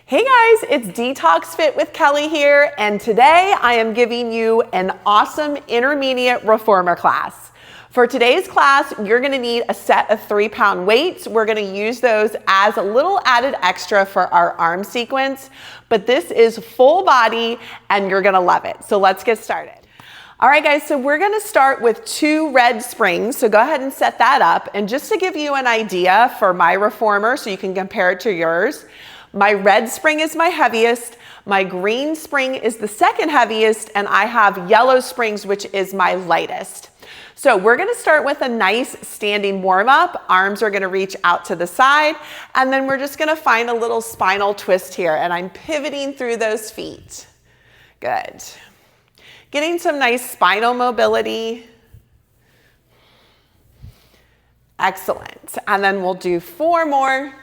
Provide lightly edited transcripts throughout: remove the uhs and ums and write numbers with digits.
Hey guys, it's Detox Fit with Kelly here, and today I am giving you an awesome intermediate reformer class. For today's class, you're gonna need a set of 3-pound weights. We're gonna use those as a little added extra for our arm sequence, but this is full body and you're gonna love it. So let's get started. All right guys, so we're gonna start with 2 red springs. So go ahead and set that up. And just to give you an idea for my reformer so you can compare it to yours, my red spring is my heaviest, my green spring is the second heaviest, and I have yellow springs, which is my lightest. So we're gonna start with a nice standing warm up. Arms are gonna reach out to the side, and then we're just gonna find a little spinal twist here, and I'm pivoting through those feet. Good. Getting some nice spinal mobility. Excellent. And then we'll do 4 more.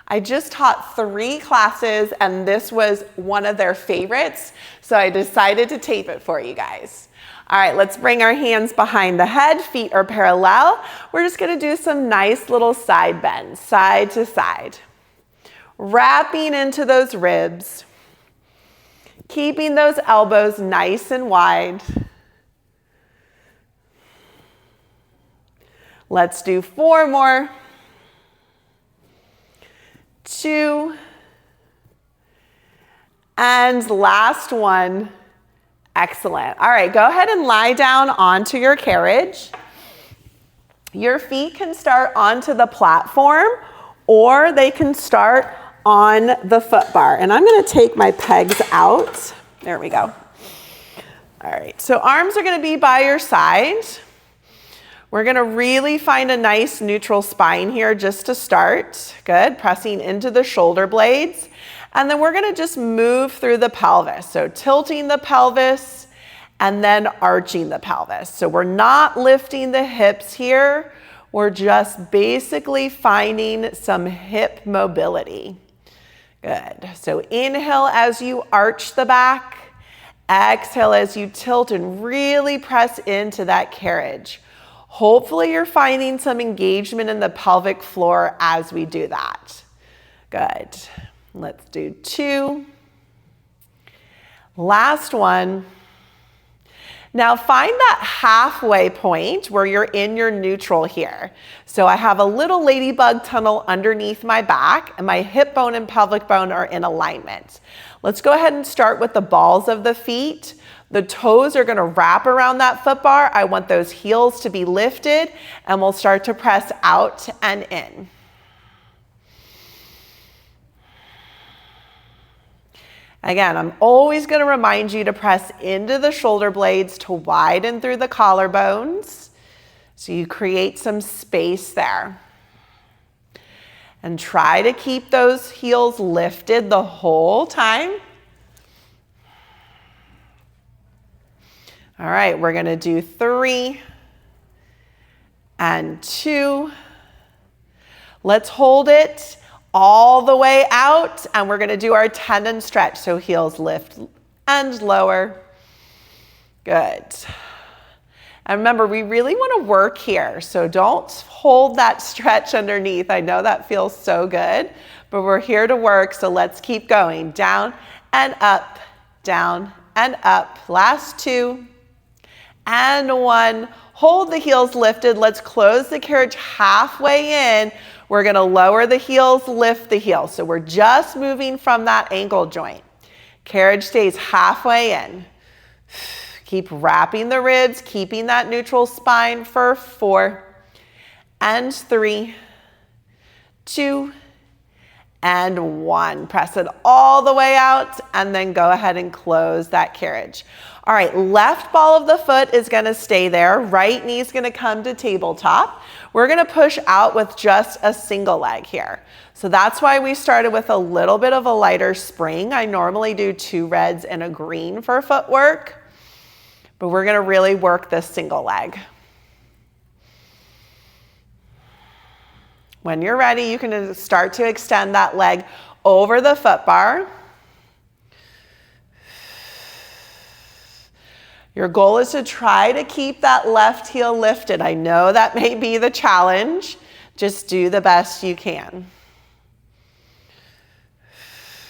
I just taught 3 classes and this was one of their favorites, so I decided to tape it for you guys. All right, let's bring our hands behind the head, feet are parallel. We're just gonna do some nice little side bends, side to side. Wrapping into those ribs, keeping those elbows nice and wide. Let's do 4 more. 2, and last one. Excellent. All right, go ahead and lie down onto your carriage. Your feet can start onto the platform or they can start on the foot bar. And I'm gonna take my pegs out. There we go. All right, so arms are gonna be by your side. We're gonna really find a nice neutral spine here just to start. Good, pressing into the shoulder blades. And then we're gonna just move through the pelvis. So tilting the pelvis and then arching the pelvis. So we're not lifting the hips here. We're just basically finding some hip mobility. Good, so inhale as you arch the back. Exhale as you tilt and really press into that carriage. Hopefully you're finding some engagement in the pelvic floor as we do that. Good. Let's do 2. Last one. Now find that halfway point where you're in your neutral here. So I have a little ladybug tunnel underneath my back and my hip bone and pelvic bone are in alignment. Let's go ahead and start with the balls of the feet. The toes are gonna wrap around that foot bar. I want those heels to be lifted and we'll start to press out and in. Again, I'm always gonna remind you to press into the shoulder blades to widen through the collarbones so you create some space there. And try to keep those heels lifted the whole time. All right, we're gonna do 3 and 2. Let's hold it all the way out and we're gonna do our tendon stretch. So heels lift and lower. Good. And remember, we really wanna work here. So don't hold that stretch underneath. I know that feels so good, but we're here to work. So let's keep going. Down and up, down and up. Last 2. And 1, hold the heels lifted. Let's close the carriage halfway in. We're gonna lower the heels, lift the heels. So we're just moving from that ankle joint. Carriage stays halfway in. Keep wrapping the ribs, keeping that neutral spine for 4 and 3, 2, and 1. Press it all the way out and then go ahead and close that carriage. All right, left ball of the foot is gonna stay there. Right knee is gonna come to tabletop. We're gonna push out with just a single leg here. So that's why we started with a little bit of a lighter spring. I normally do 2 reds and a green for footwork, but we're gonna really work this single leg. When you're ready, you can start to extend that leg over the foot bar. Your goal is to try to keep that left heel lifted. I know that may be the challenge. Just do the best you can.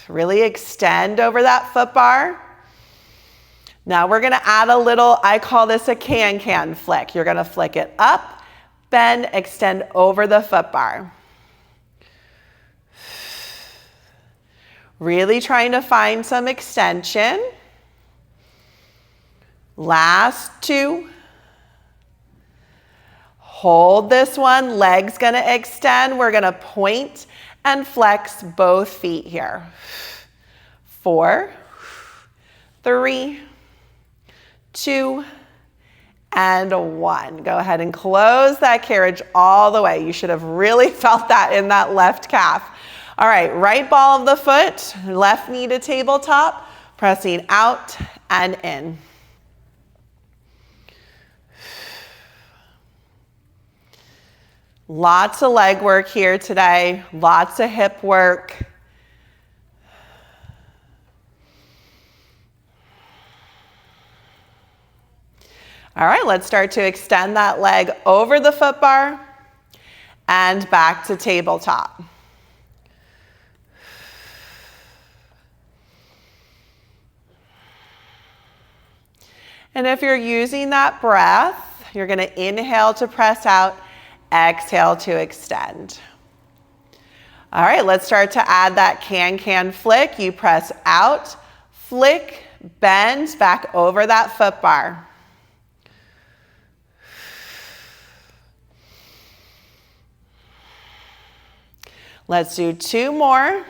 Really extend over that foot bar. Now we're gonna add a little, I call this a can-can flick. You're gonna flick it up, bend, extend over the foot bar. Really trying to find some extension. Last two. Hold this one, leg's gonna extend. We're gonna point and flex both feet here. 4, 3, 2, and 1. Go ahead and close that carriage all the way. You should have really felt that in that left calf. All right, right ball of the foot, left knee to tabletop, pressing out and in. Lots of leg work here today, lots of hip work. All right, let's start to extend that leg over the foot bar and back to tabletop. And if you're using that breath, you're going to inhale to press out, exhale to extend. All right, let's start to add that can-can flick. You press out, flick, bend back over that foot bar. Let's do 2 more.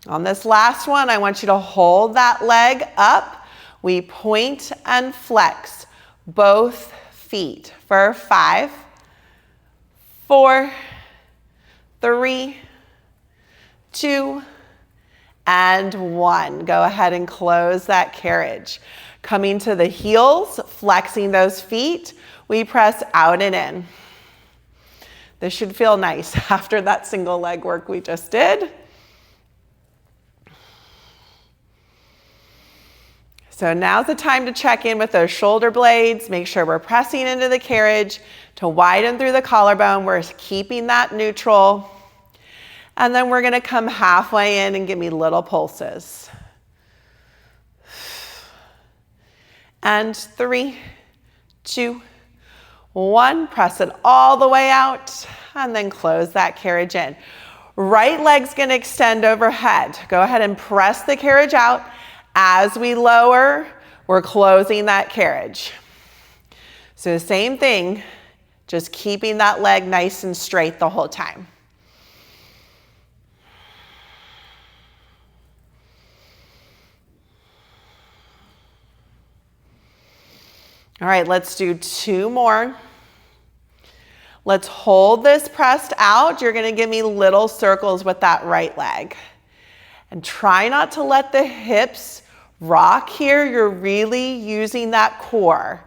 On this last one, I want you to hold that leg up. We point and flex both feet for 5, 4, 3, 2, and 1. Go ahead and close that carriage. Coming to the heels, flexing those feet, we press out and in. This should feel nice after that single leg work we just did. So now's the time to check in with those shoulder blades. Make sure we're pressing into the carriage to widen through the collarbone. We're keeping that neutral. And then we're gonna come halfway in and give me little pulses. And 3, 2, 1. Press it all the way out and then close that carriage in. Right leg's gonna extend overhead. Go ahead and press the carriage out. As we lower, we're closing that carriage. So same thing, just keeping that leg nice and straight the whole time. All right, let's do 2 more. Let's hold this pressed out. You're gonna give me little circles with that right leg. And try not to let the hips rock here. You're really using that core.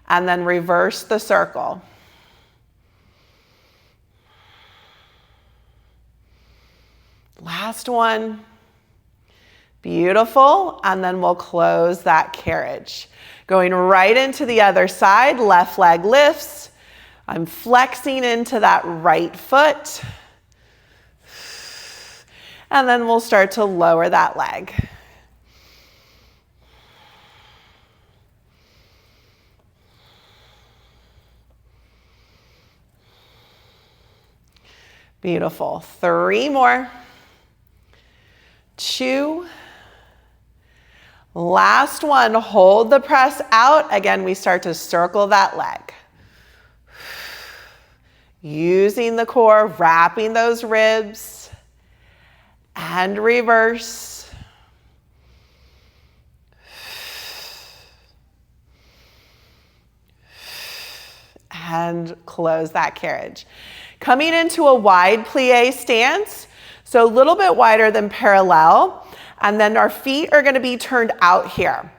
And then reverse the circle. Last one. Beautiful. And then we'll close that carriage. Going right into the other side, left leg lifts. I'm flexing into that right foot. And then we'll start to lower that leg. Beautiful. 3 more. 2. Last one. Hold the press out. Again, we start to circle that leg. Using the core, wrapping those ribs. And reverse. And close that carriage. Coming into a wide plie stance, so a little bit wider than parallel, and then our feet are gonna be turned out here.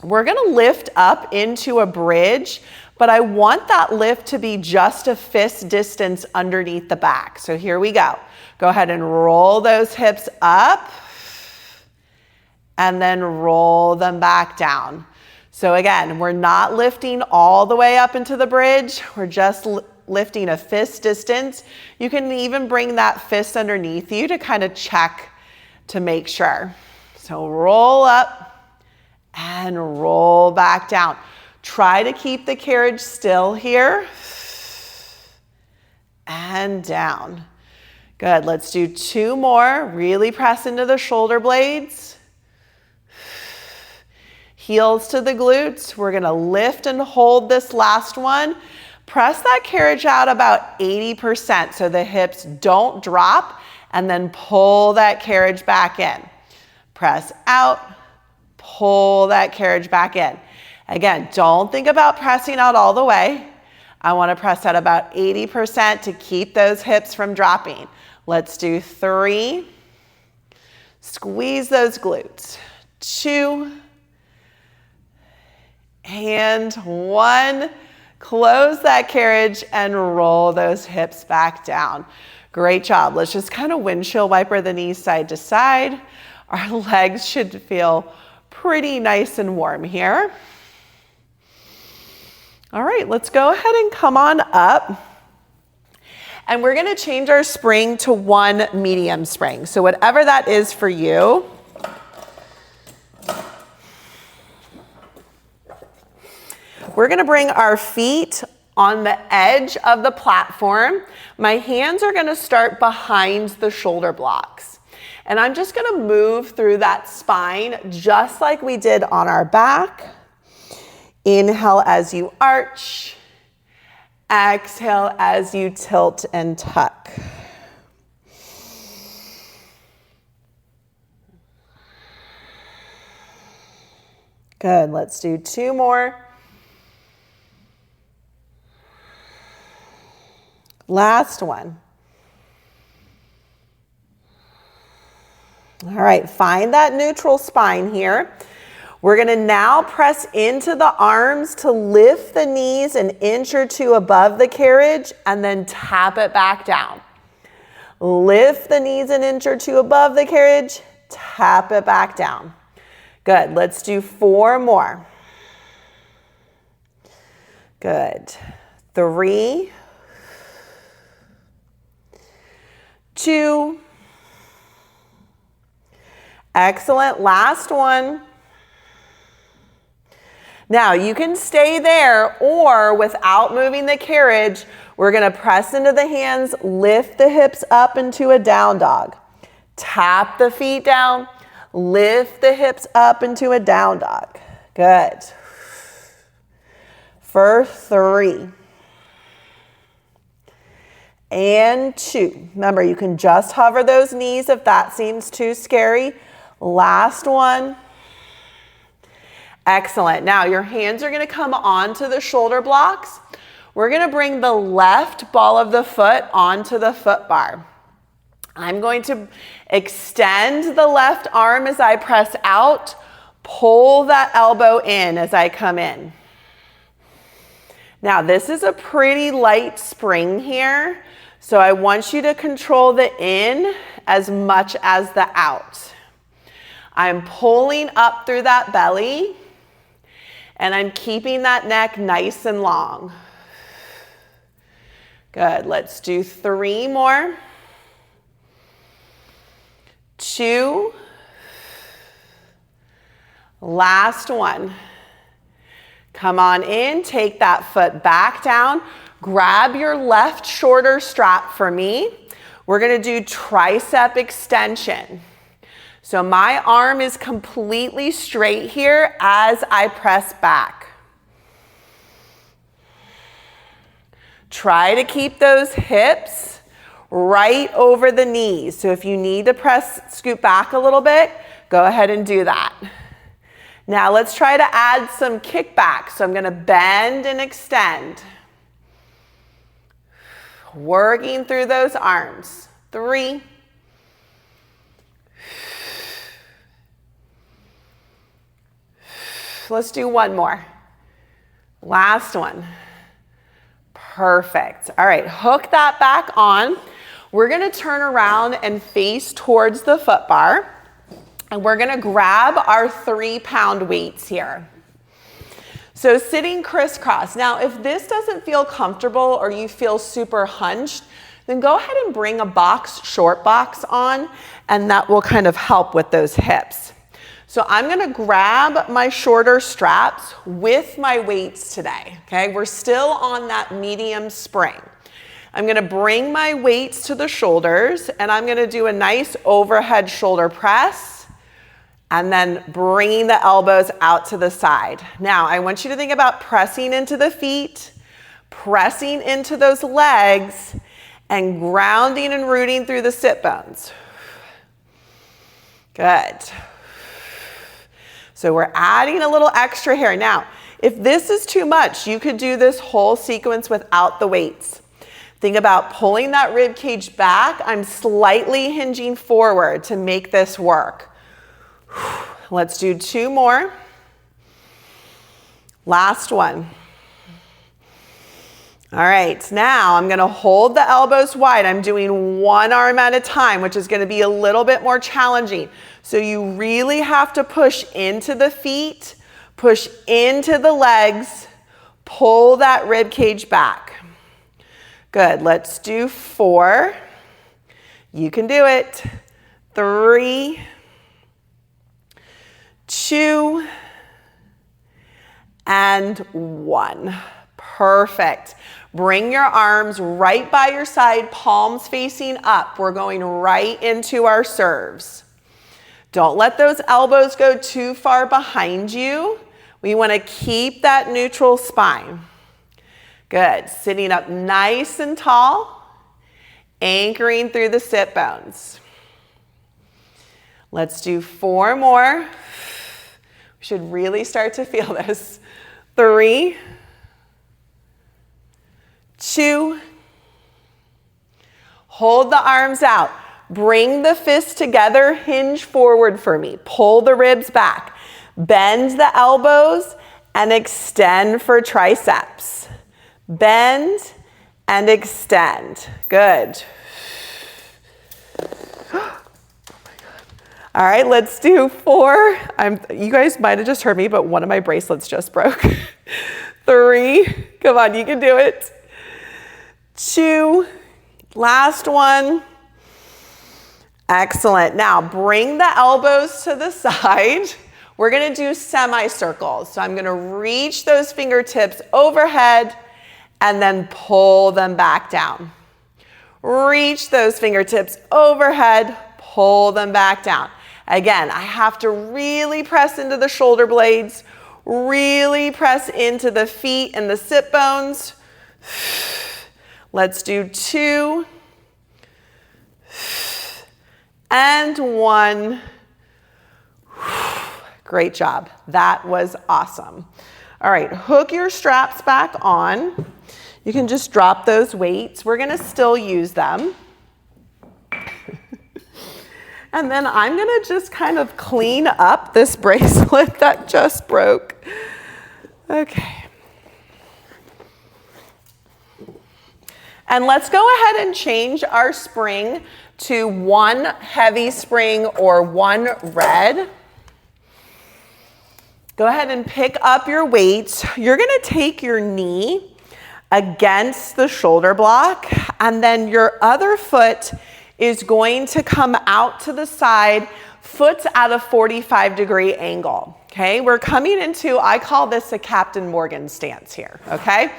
We're gonna lift up into a bridge, but I want that lift to be just a fist distance underneath the back. So here we go. Go ahead and roll those hips up and then roll them back down. So again, we're not lifting all the way up into the bridge. We're just lifting a fist distance. You can even bring that fist underneath you to kind of check to make sure. So roll up and roll back down. Try to keep the carriage still here. And down. Good, let's do 2 more. Really press into the shoulder blades. Heels to the glutes. We're gonna lift and hold this last one. Press that carriage out about 80% so the hips don't drop, and then pull that carriage back in. Press out, pull that carriage back in. Again, don't think about pressing out all the way. I want to press out about 80% to keep those hips from dropping. Let's do 3. Squeeze those glutes. 2. And 1. Close that carriage and roll those hips back down. Great job. Let's just kind of windshield wiper the knees side to side. Our legs should feel pretty nice and warm here. All right, let's go ahead and come on up. And we're gonna change our spring to 1 medium spring. So whatever that is for you. We're gonna bring our feet on the edge of the platform. My hands are gonna start behind the shoulder blocks. And I'm just gonna move through that spine just like we did on our back. Inhale as you arch. Exhale as you tilt and tuck. Good, let's do 2 more. Last one. All right, find that neutral spine here. We're gonna now press into the arms to lift the knees an inch or 2 above the carriage and then tap it back down. Lift the knees an inch or 2 above the carriage, tap it back down. Good, let's do 4 more. Good, 3, 2, excellent, last one. Now you can stay there, or without moving the carriage, we're gonna press into the hands, lift the hips up into a down dog. Tap the feet down, lift the hips up into a down dog. Good. For 3. And 2. Remember, you can just hover those knees if that seems too scary. Last one. Excellent. Now your hands are going to come onto the shoulder blocks. We're going to bring the left ball of the foot onto the foot bar. I'm going to extend the left arm as I press out. Pull that elbow in as I come in. Now this is a pretty light spring here, so I want you to control the in as much as the out. I'm pulling up through that belly, and I'm keeping that neck nice and long. Good, let's do 3 more. 2. Last one. Come on in, take that foot back down. Grab your left shoulder strap for me. We're gonna do tricep extension. So my arm is completely straight here as I press back. Try to keep those hips right over the knees. So if you need to scoot back a little bit, go ahead and do that. Now let's try to add some kickback. So I'm gonna bend and extend. Working through those arms. 3. Let's do 1 more. Last one. Perfect. All right, hook that back on. We're gonna turn around and face towards the foot bar. And we're gonna grab our 3-pound weights here. So sitting crisscross. Now, if this doesn't feel comfortable or you feel super hunched, then go ahead and bring a box, short box on, and that will kind of help with those hips. So I'm gonna grab my shorter straps with my weights today, okay? We're still on that medium spring. I'm gonna bring my weights to the shoulders and I'm gonna do a nice overhead shoulder press and then bringing the elbows out to the side. Now, I want you to think about pressing into the feet, pressing into those legs, and grounding and rooting through the sit bones. Good. So we're adding a little extra here. Now, if this is too much, you could do this whole sequence without the weights. Think about pulling that rib cage back. I'm slightly hinging forward to make this work. Let's do 2 more. Last one. All right, now I'm gonna hold the elbows wide. I'm doing 1 arm at a time, which is gonna be a little bit more challenging. So you really have to push into the feet, push into the legs, pull that rib cage back. Good, let's do 4. You can do it. 3, 2, and 1. Perfect. Bring your arms right by your side, palms facing up. We're going right into our serves. Don't let those elbows go too far behind you. We want to keep that neutral spine. Good. Sitting up nice and tall, anchoring through the sit bones. Let's do 4 more. We should really start to feel this. 3, 2, hold the arms out. Bring the fists together, hinge forward for me. Pull the ribs back. Bend the elbows and extend for triceps. Bend and extend. Good. All right, let's do 4. You guys might have just heard me, but one of my bracelets just broke. 3, come on, you can do it. 2, last one. Excellent. Now bring the elbows to the side. We're gonna do semicircles. So I'm gonna reach those fingertips overhead and then pull them back down. Reach those fingertips overhead, pull them back down. Again, I have to really press into the shoulder blades, really press into the feet and the sit bones. Let's do 2 and 1. Great job. That was awesome. All right, hook your straps back on. You can just drop those weights. We're gonna still use them. And then I'm gonna just kind of clean up this bracelet that just broke. Okay. And let's go ahead and change our spring to 1 heavy spring or 1 red. Go ahead and pick up your weights. You're gonna take your knee against the shoulder block, and then your other foot is going to come out to the side, foot's at a 45-degree angle, okay? We're coming into, I call this a Captain Morgan stance here, okay?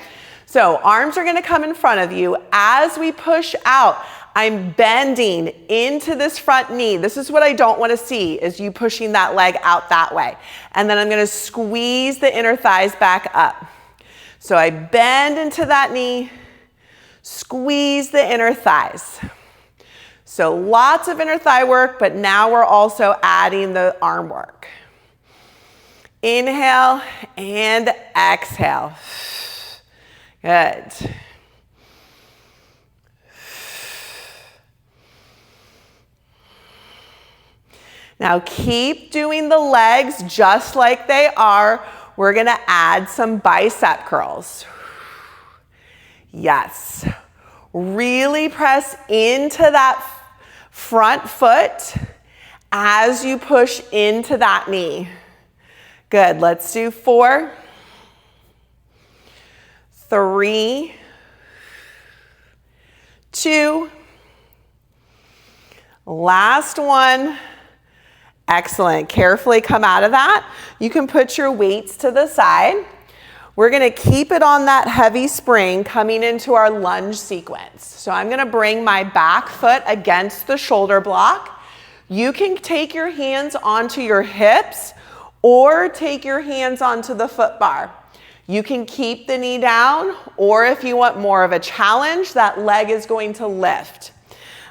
So arms are gonna come in front of you. As we push out, I'm bending into this front knee. This is what I don't wanna see, is you pushing that leg out that way. And then I'm gonna squeeze the inner thighs back up. So I bend into that knee, squeeze the inner thighs. So lots of inner thigh work, but now we're also adding the arm work. Inhale and exhale. Good. Now keep doing the legs just like they are. We're gonna add some bicep curls. Yes. Really press into that front foot as you push into that knee. Good, let's do 4 3, 2, last one. Excellent. Carefully come out of that. You can put your weights to the side. We're going to keep it on that heavy spring coming into our lunge sequence. So I'm going to bring my back foot against the shoulder block. You can take your hands onto your hips or take your hands onto the foot bar. You can keep the knee down, or if you want more of a challenge, that leg is going to lift.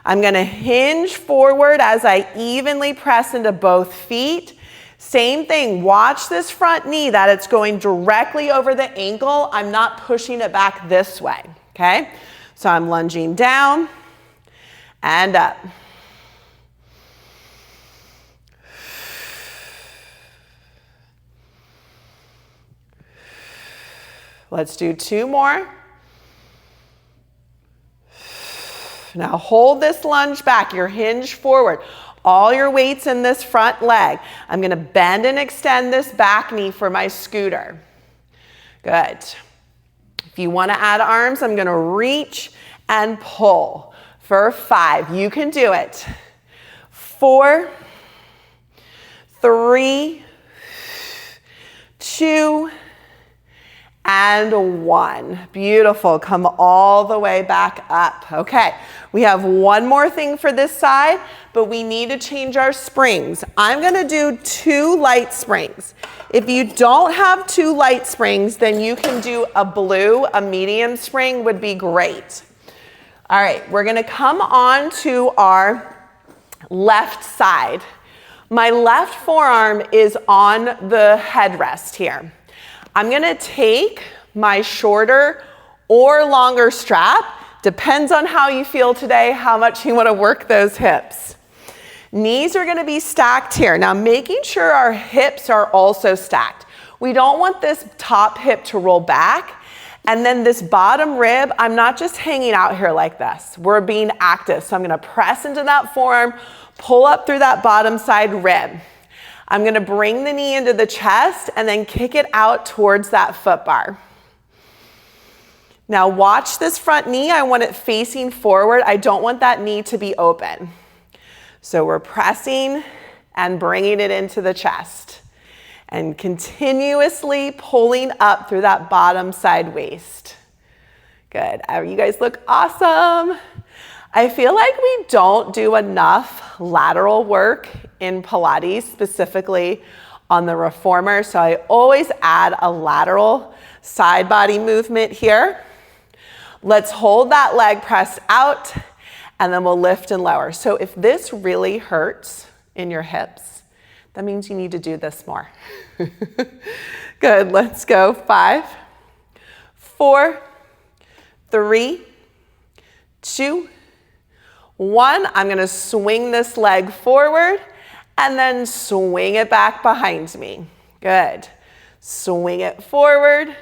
I'm going to hinge forward as I evenly press into both feet. Same thing, watch this front knee that it's going directly over the ankle. I'm not pushing it back this way, okay? So I'm lunging down and up. Let's do 2 more. Now hold this lunge back, your hinge forward. All your weight's in this front leg. I'm going to bend and extend this back knee for my scooter. Good. If you want to add arms, I'm going to reach and pull for 5. You can do it. 4, 3, 2, and 1. Beautiful. Come all the way back up. Okay, we have one more thing for this side, but we need to change our springs. I'm going to do 2 light springs. If you don't have 2 light springs, then you can do a blue, a medium spring would be great. All right, we're going to come on to our left side. My left forearm is on the headrest here. I'm going to take my shorter or longer strap, depends on how you feel today, how much you want to work those hips. Knees are going to be stacked here. Now making sure our hips are also stacked. We don't want this top hip to roll back, and then this bottom rib, I'm not just hanging out here like this. We're being active. So I'm going to press into that forearm, pull up through that bottom side rib. I'm going to bring the knee into the chest and then kick it out towards that foot bar. Now watch this front knee. I want it facing forward. I don't want that knee to be open. So we're pressing and bringing it into the chest and continuously pulling up through that bottom side waist. Good. You guys look awesome. I feel like we don't do enough lateral work in Pilates, specifically on the reformer. So I always add a lateral side body movement here. Let's hold that leg pressed out, and then we'll lift and lower. So if this really hurts in your hips, that means you need to do this more. Good, let's go. 5, 4, 3, 2, 1. I'm going to swing this leg forward and then swing it back behind me. Good. Swing it forward,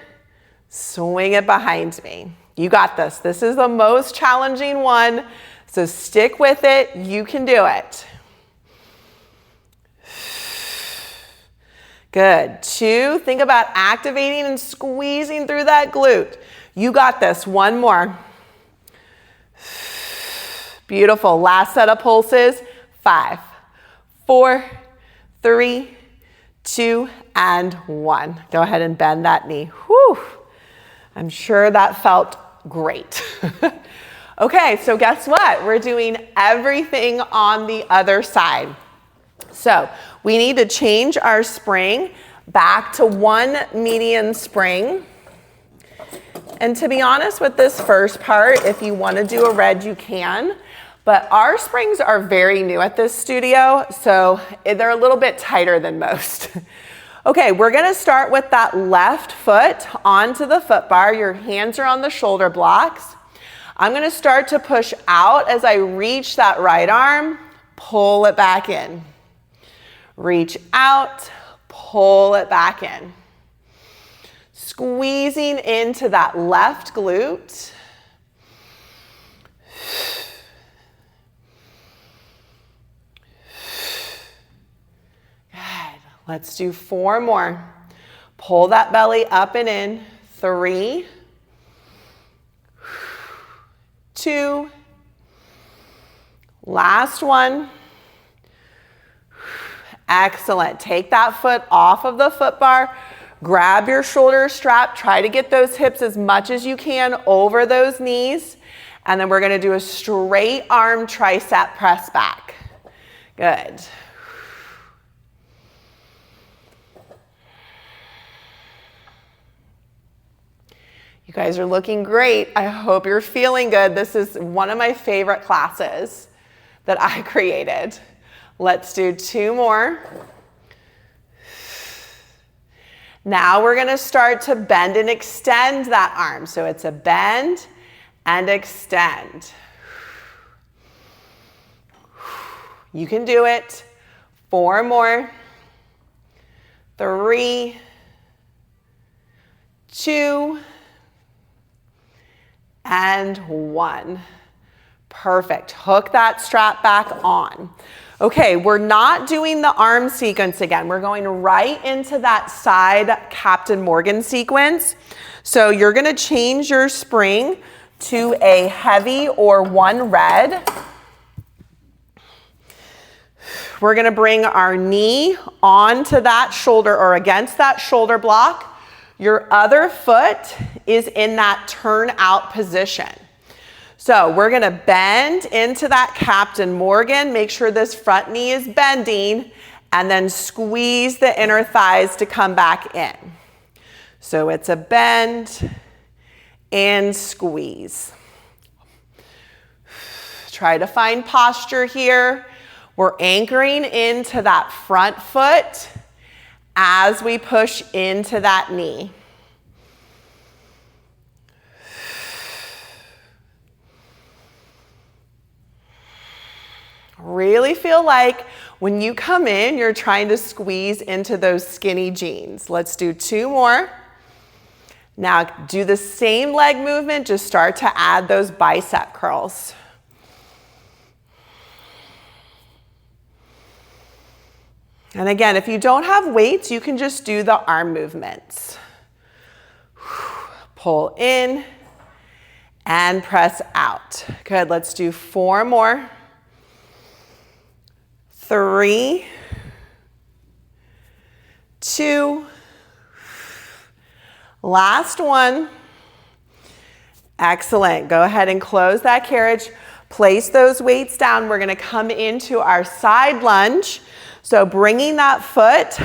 swing it behind me. You got this. This is the most challenging one, so stick with it. You can do it. Good. 2, think about activating and squeezing through that glute. You got this. 1 more. Beautiful. Last set of pulses. 5, 4, 3, 2, and 1. Go ahead and bend that knee. Whew. I'm sure that felt great. Okay, so guess what? We're doing everything on the other side. So we need to change our spring back to 1 median spring. And to be honest with this first part, if you want to do a red, you can. But our springs are very new at this studio, so they're a little bit tighter than most. Okay, we're going to start with that left foot onto the foot bar. Your hands are on the shoulder blocks. I'm going to start to push out as I reach that right arm, pull it back in. Reach out, pull it back in. Squeezing into that left glute. Good. Let's do 4 more. Pull that belly up and in. 3, 2. Last one. Excellent. Take that foot off of the foot bar. Grab your shoulder strap. Try to get those hips as much as you can over those knees. And then we're going to do a straight arm tricep press back. Good. You guys are looking great. I hope you're feeling good. This is one of my favorite classes that I created. Let's do 2 more. Now we're going to start to bend and extend that arm. So it's a bend and extend. You can do it. 4 more. 3, 2, and 1. Perfect. Hook that strap back on. Okay, we're not doing the arm sequence again. We're going right into that side Captain Morgan sequence. So you're going to change your spring to a heavy or 1 red. We're going to bring our knee onto that shoulder or against that shoulder block. Your other foot is in that turn out position. So we're going to bend into that Captain Morgan. Make sure this front knee is bending and then squeeze the inner thighs to come back in. So it's a bend and squeeze. Try to find posture here. We're anchoring into that front foot as we push into that knee. Really feel like when you come in, you're trying to squeeze into those skinny jeans. Let's do 2 more. Now do the same leg movement, just start to add those bicep curls. And again, if you don't have weights, you can just do the arm movements. Pull in and press out. Good, let's do 4 more. 3, 2, last one. Excellent. Go ahead and close that carriage. Place those weights down. We're going to come into our side lunge. So bringing that foot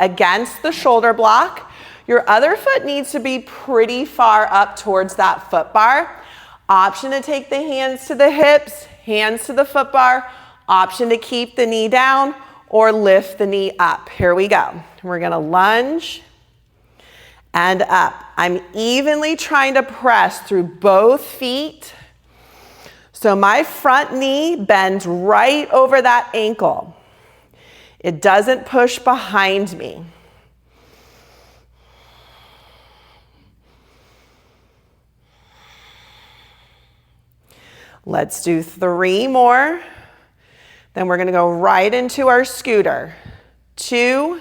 against the shoulder block. Your other foot needs to be pretty far up towards that foot bar. Option to take the hands to the hips, hands to the foot bar. Option to keep the knee down or lift the knee up. Here we go. We're going to lunge and up. I'm evenly trying to press through both feet. So my front knee bends right over that ankle. It doesn't push behind me. Let's do 3 more. Then we're going to go right into our scooter. 2.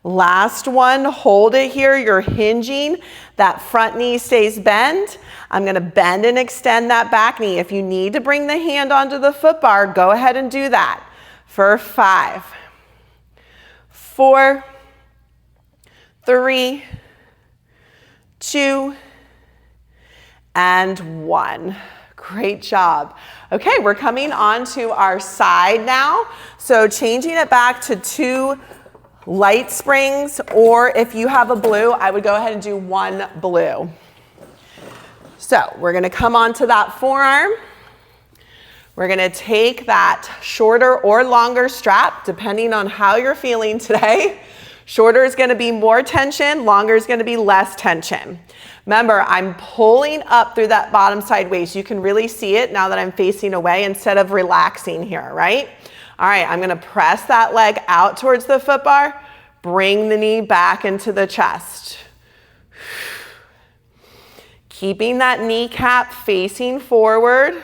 Last one, hold it here. You're hinging. That front knee stays bent. I'm going to bend and extend that back knee. If you need to bring the hand onto the foot bar, go ahead and do that. For 5, 4, 3, 2, and 1. Great job. Okay, we're coming on to our side now. So changing it back to 2 light springs, or if you have a blue, I would go ahead and do 1 blue. So we're going to come onto that forearm. We're going to take that shorter or longer strap, depending on how you're feeling today. Shorter is going to be more tension, longer is going to be less tension. Remember, I'm pulling up through that bottom side waist. You can really see it now that I'm facing away instead of relaxing here, right? All right, I'm going to press that leg out towards the foot bar. Bring the knee back into the chest. Keeping that kneecap facing forward.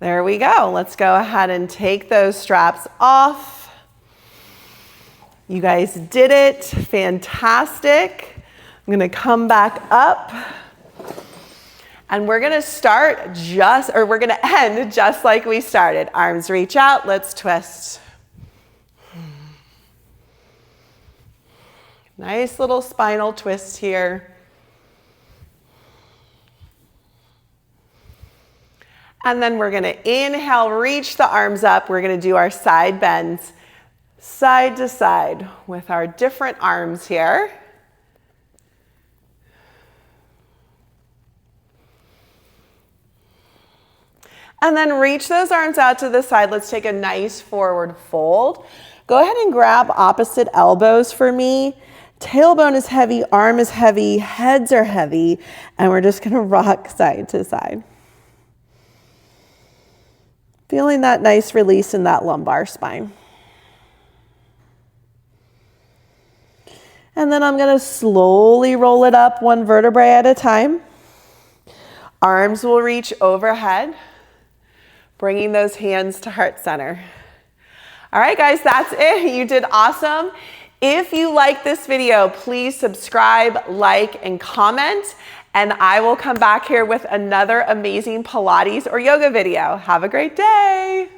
There we go. Let's go ahead and take those straps off. You guys did it. Fantastic. I'm going to come back up. And we're going to start we're going to end just like we started. Arms reach out. Let's twist. Nice little spinal twist here. And then we're going to inhale, reach the arms up. We're going to do our side bends, side to side with our different arms here. And then reach those arms out to the side. Let's take a nice forward fold. Go ahead and grab opposite elbows for me. Tailbone is heavy, arm is heavy, heads are heavy, and we're just going to rock side to side. Feeling that nice release in that lumbar spine. And then I'm going to slowly roll it up one vertebrae at a time. Arms will reach overhead, bringing those hands to heart center. All right, guys, that's it. You did awesome. If you like this video, please subscribe, like, and comment. And I will come back here with another amazing Pilates or yoga video. Have a great day.